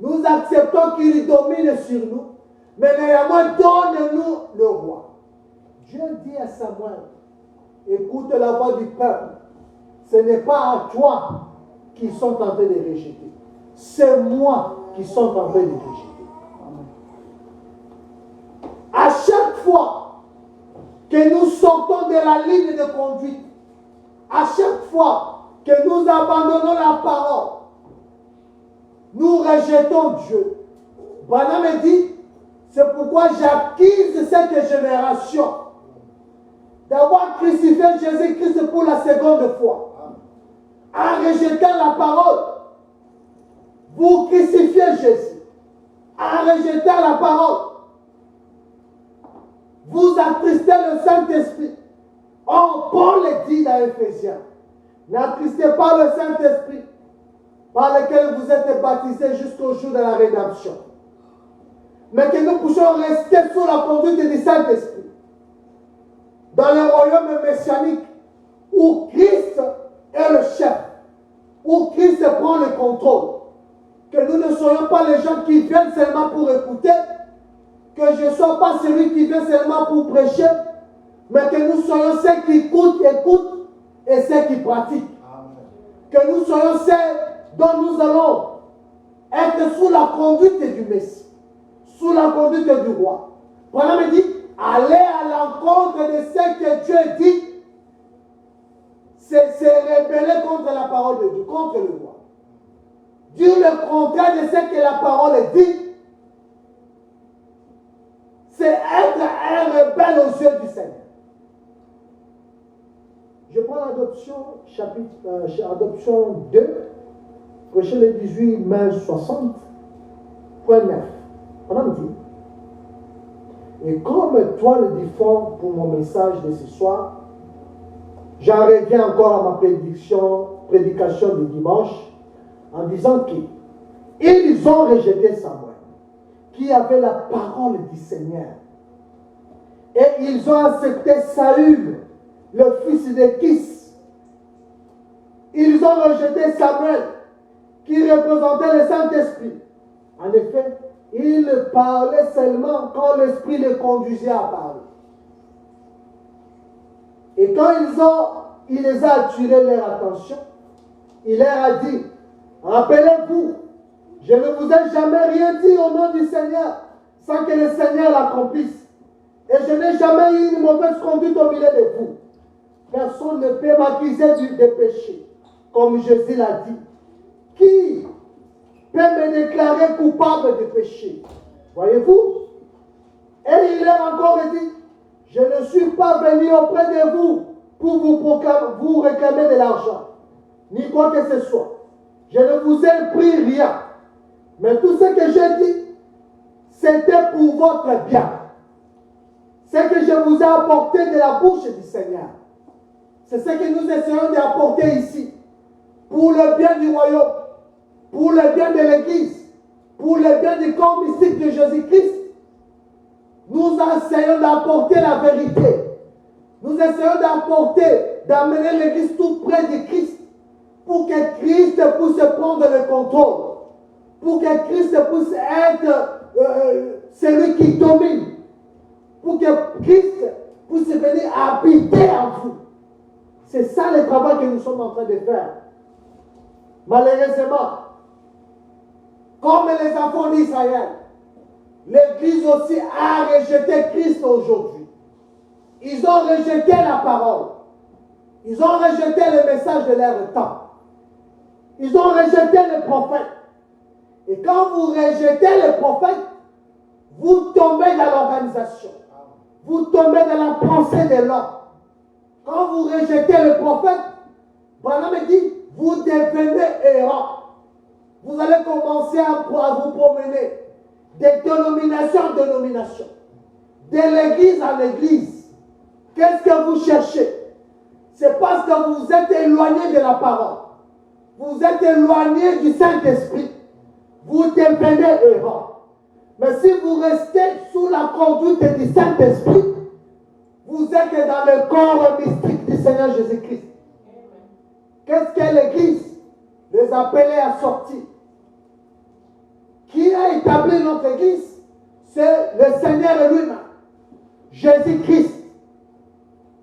Nous acceptons qu'il domine sur nous, mais néanmoins, donne-nous le roi. Dieu dit à Samuel, écoute la voix du peuple. Ce n'est pas à toi qu'ils sont en train de rejeter. C'est moi qui sont en train de rejeter. À chaque fois que nous sortons de la ligne de conduite, à chaque fois que nous abandonnons la parole, nous rejetons Dieu. Branham me dit, c'est pourquoi j'accuse cette génération d'avoir crucifié Jésus-Christ pour la seconde fois. En rejetant la parole, vous crucifiez Jésus. En rejetant la parole, vous attristez le Saint-Esprit. Or, Paul le dit dans Éphésiens, n'attristez pas le Saint-Esprit par lequel vous êtes baptisés jusqu'au jour de la rédemption. Mais que nous puissions rester sous la conduite du Saint-Esprit. Dans le royaume messianique, où Christ est le chef, où Christ prend le contrôle. Que nous ne soyons pas les gens qui viennent seulement pour écouter, que je ne sois pas celui qui vient seulement pour prêcher, mais que nous soyons ceux qui écoutent, et ceux qui pratiquent. Amen. Que nous soyons ceux dont nous allons être sous la conduite du Messie, sous la conduite du roi. Voilà me dit, allez à l'encontre de ce que Dieu dit, c'est se rebeller contre la parole de Dieu, contre le roi. Dire le contraire de ce que la parole dit, c'est être un rebelle aux yeux du Seigneur. Je prends l'adoption, adoption 2, prêché le 18 mai 60, point 9. On a dit, et comme toi le diffond pour mon message de ce soir, j'en reviens encore à ma prédication de dimanche, en disant qu'ils ont rejeté Samuel, qui avait la parole du Seigneur. Et ils ont accepté Saül, le fils de Kis. Ils ont rejeté Samuel, qui représentait le Saint-Esprit. En effet, il parlait seulement quand l'Esprit le conduisait à parler. Et quand il les a attiré leur attention, il leur a dit, rappelez-vous, je ne vous ai jamais rien dit au nom du Seigneur, sans que le Seigneur l'accomplisse. Et je n'ai jamais eu une mauvaise conduite au milieu de vous. Personne ne peut m'accuser de péché, comme Jésus l'a dit. Qui peut me déclarer coupable de péché? Voyez-vous? Et il a encore dit, je ne suis pas venu auprès de vous pour vous réclamer de l'argent, ni quoi que ce soit. Je ne vous ai pris rien. Mais tout ce que j'ai dit, c'était pour votre bien. Ce que je vous ai apporté de la bouche du Seigneur, c'est ce que nous essayons d'apporter ici, pour le bien du royaume, pour le bien de l'Église, pour le bien du corps mystique de Jésus-Christ. Nous essayons d'apporter la vérité. Nous essayons d'amener l'Église tout près de Christ, pour que Christ puisse prendre le contrôle, pour que Christ puisse être celui qui domine, pour que Christ puisse venir habiter en vous. C'est ça le travail que nous sommes en train de faire. Malheureusement, comme les enfants d'Israël, l'Église aussi a rejeté Christ aujourd'hui. Ils ont rejeté la parole. Ils ont rejeté le message de leur temps. Ils ont rejeté le prophète. Et quand vous rejetez le prophète, vous tombez dans l'organisation. Vous tombez dans la pensée de l'homme. Quand vous rejetez le prophète, Branham me dit, vous devenez errant. Vous allez commencer à vous promener de dénomination en dénomination, de l'église en église. Qu'est-ce que vous cherchez? C'est parce que vous êtes éloigné de la parole. Vous êtes éloigné du Saint-Esprit. Vous devenez errant. Mais si vous restez sous la conduite du Saint-Esprit, vous êtes dans le corps mystique du Seigneur Jésus-Christ. Qu'est-ce que l'Église les appelait à sortir? Qui établi notre église, c'est le Seigneur lui-même, Jésus-Christ.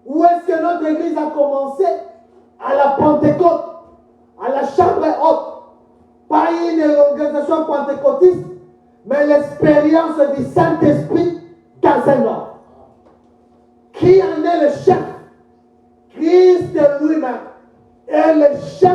Où est-ce que notre église a commencé? À la Pentecôte, à la chambre haute. Pas une organisation pentecôtiste, mais l'expérience du Saint-Esprit dans un homme. Qui en est le chef? Christ lui-même est le chef